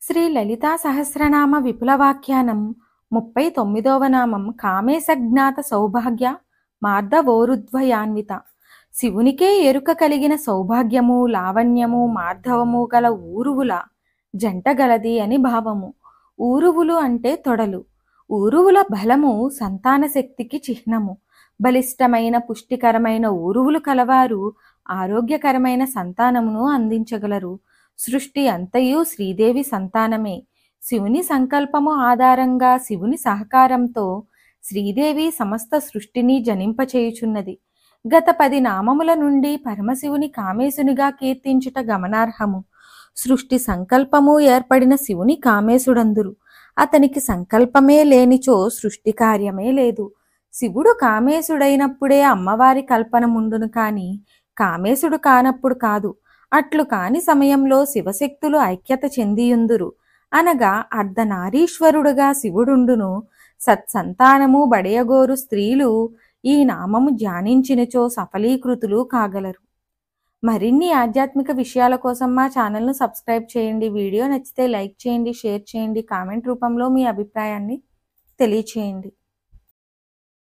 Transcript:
శ్రీ లలితా సహస్రనామ విపులవాఖ్యానం 39వ నామం కామేశజ్ఞాత సౌభాగ్య మార్ధవోరుధ్వయాన్విత. శివునికే ఎరుక కలిగిన సౌభాగ్యము లావణ్యము మార్ధవము గల ఊరువుల జంట గలది అని భావము. ఊరువులు అంటే తొడలు. ఊరువుల బలము సంతాన శక్తికి చిహ్నము. బలిష్టమైన పుష్టికరమైన ఊరువులు కలవారు ఆరోగ్యకరమైన సంతానమును అందించగలరు. సృష్టి అంతయు శ్రీదేవి సంతానమే. శివుని సంకల్పము ఆధారంగా శివుని సహకారంతో శ్రీదేవి సమస్త సృష్టిని జనింపచేయుచున్నది. గత 10 నామముల నుండి పరమశివుని కామేశునిగా కీర్తించుట గమనార్హము. సృష్టి సంకల్పము ఏర్పడిన శివుని కామేశుడందురు. అతనికి సంకల్పమే లేనిచో సృష్టి కార్యమే లేదు. శివుడు కామేశుడైనప్పుడే అమ్మవారి కల్పన ముందును కాని కామేశుడు కానప్పుడు కాదు. అట్లు కాని సమయంలో శివశక్తులు ఐక్యత చెందియుందురు. అనగా అర్ధనారీశ్వరుడుగా శివుడుండును. సత్సంతానము బడయగోరు స్త్రీలు ఈ నామము ధ్యానించినచో సఫలీకృతులు కాగలరు. మరిన్ని ఆధ్యాత్మిక విషయాల కోసం మా ఛానల్ను సబ్స్క్రైబ్ చేయండి. వీడియో నచ్చితే లైక్ చేయండి, షేర్ చేయండి, కామెంట్ రూపంలో మీ అభిప్రాయాన్ని తెలియచేయండి.